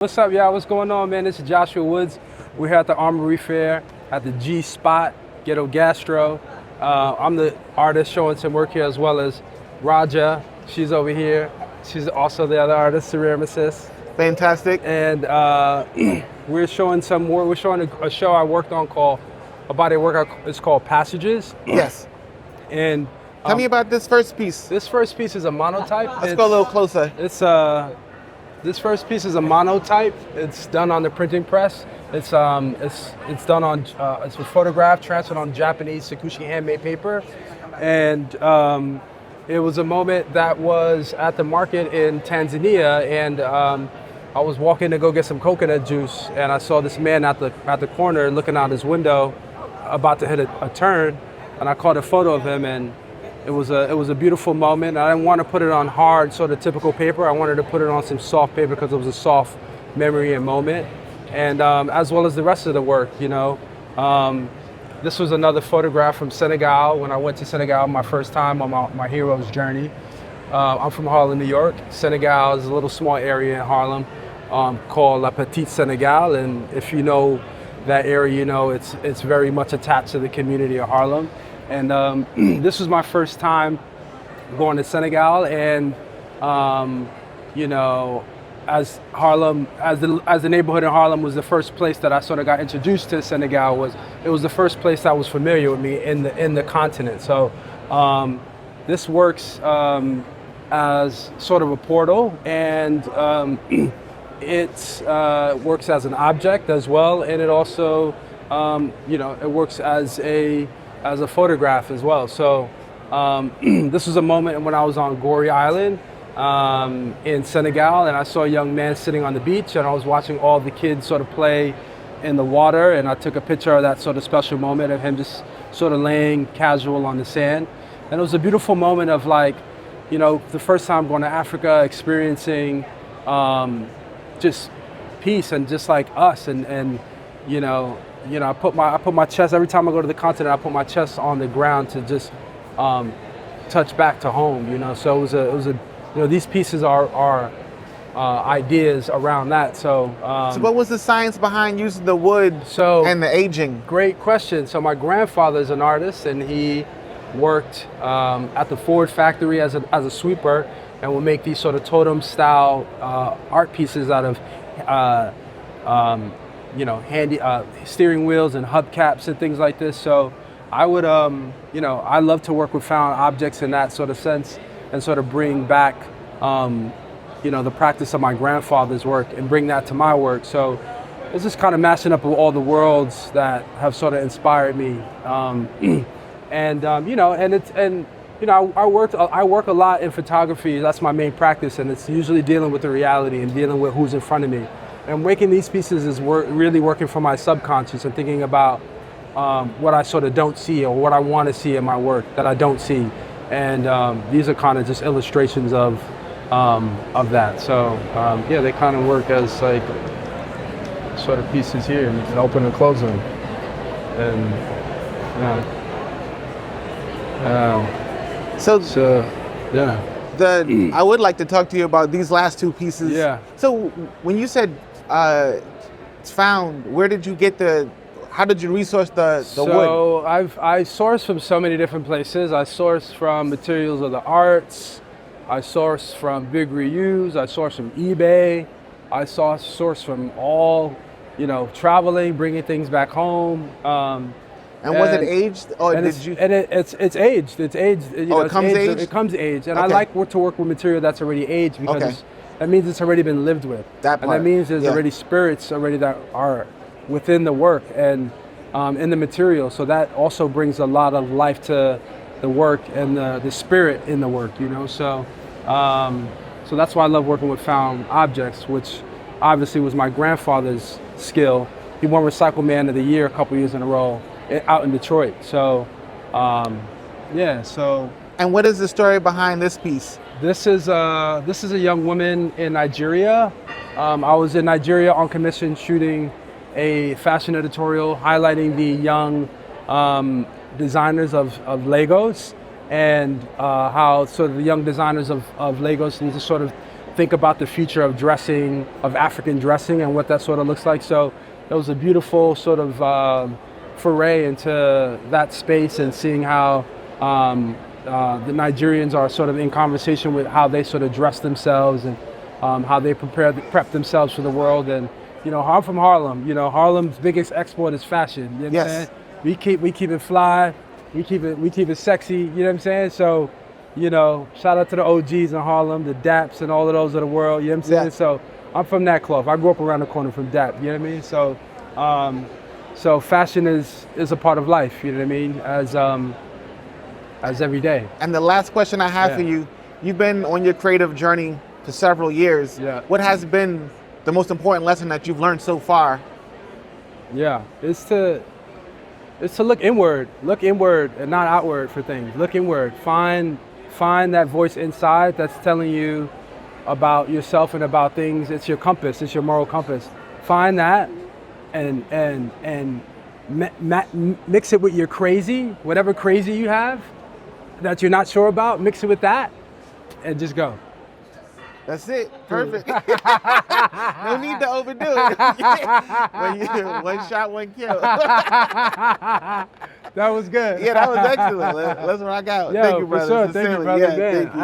What's up, y'all? What's going on, man? This is Joshua Woods. We're here at the Armory Fair at the Gspot, Ghetto, Gastro. I'm the artist showing some work here, as well as Raja. She's over here. She's also the other artist, ceramicist. Fantastic. And we're showing some more. We're showing a show I worked on called, a body of work. It's called Passages. Yes. And tell me about this first piece. this first piece is a monotype. Let's go a little closer. This first piece is a monotype. It's done on the printing press. It's done on it's a photograph transferred on Japanese Sakushi handmade paper, and it was a moment that was at the market in Tanzania, and I was walking to go get some coconut juice, and I saw this man at the corner looking out his window, about to hit a turn, and I caught a photo of him, and it was a beautiful moment. I didn't want to put it on hard, sort of typical paper. I wanted to put it on some soft paper because it was a soft memory and moment, and as well as the rest of the work, you know. This was another photograph from Senegal when I went to Senegal my first time on my hero's journey. I'm from Harlem, New York. Senegal is a little small area in Harlem called La Petite Senegal, and if you know that area, you know it's very much attached to the community of Harlem. And this was my first time going to Senegal, and you know, as the neighborhood in Harlem was the first place that I sort of got introduced to Senegal. It was the first place that was familiar with me in the continent. So this works as sort of a portal, and it works as an object as well, and it also you know, it works as a photograph as well. So this was a moment when I was on Gorée Island in Senegal, and I saw a young man sitting on the beach, and I was watching all the kids sort of play in the water, and I took a picture of that sort of special moment of him just sort of laying casual on the sand. And it was a beautiful moment of, like, you know, the first time going to Africa, experiencing just peace and just like us, and you know, I put my chest, every time I go to the continent, I put my chest on the ground to just touch back to home, you know. So it was a you know, these pieces are ideas around that. So so what was the science behind using the wood and the aging? Great question. So my grandfather is an artist, and he worked at the Ford factory as a sweeper, and would make these sort of totem style art pieces out of you know, handy steering wheels and hubcaps and things like this. So I would, you know, I love to work with found objects in that sort of sense, and sort of bring back, you know, the practice of my grandfather's work and bring that to my work. So it's just kind of mashing up of all the worlds that have sort of inspired me. And you know, and you know, I work a lot in photography. That's my main practice, and it's usually dealing with the reality and dealing with who's in front of me. And making these pieces is really working for my subconscious and thinking about what I sort of don't see, or what I want to see in my work that I don't see. And these are kind of just illustrations of that. So yeah, they kind of work as like sort of pieces here, and you can open and close them. And so yeah. I would like to talk to you about these last two pieces. Yeah. So when you said it's found, where did you get how did you resource the wood? So I source from so many different places. I source from materials of the arts. I source from big reuse. I source from eBay. I source from all, you know, traveling, bringing things back home. And was it aged, or did you? And it's aged. It's aged. You know, it comes aged? It comes aged, and Okay. I like to work with material that's already aged, because Okay. that means it's already been lived with. That and part, that means there's yeah. already spirits already that are within the work and in the material. So that also brings a lot of life to the work and the spirit in the work, you know. So so that's why I love working with found objects, which obviously was my grandfather's skill. He won Recycle Man of the Year a couple years in a row out in Detroit. So yeah. So. And what is the story behind this piece? This is a young woman in Nigeria. I was in Nigeria on commission shooting a fashion editorial highlighting the young designers of Legos, and how sort of the young designers of Legos need to sort of think about the future of dressing, of African dressing, and what that sort of looks like. So it was a beautiful sort of foray into that space, and seeing how the Nigerians are sort of in conversation with how they sort of dress themselves, and how they prep themselves for the world. And I'm from Harlem. Harlem's biggest export is fashion. You know what I'm saying? We keep it fly, we keep it sexy. You know what I'm saying? So, shout out to the OGs in Harlem, the Daps and all of those of the world. You know what I'm saying? Yeah. So I'm from that cloth. I grew up around the corner from Dap. You know what I mean? So, so fashion is a part of life. You know what I mean? As every day. And the last question I have for you: you've been on your creative journey for several years. Yeah. What has been the most important lesson that you've learned so far? Yeah, it's to look inward and not outward for things. Look inward. Find that voice inside that's telling you about yourself and about things. It's your compass. It's your moral compass. Find that and mix it with your crazy, whatever crazy you have that you're not sure about. Mix it with that, and just go. That's it. Perfect. No need to overdo it. One shot, one kill. That was good. Yeah, that was excellent. Let's rock out. Yo, Thank you, brother. for sure. Thank you, Sincerely. brother. Yeah, Man, thank you.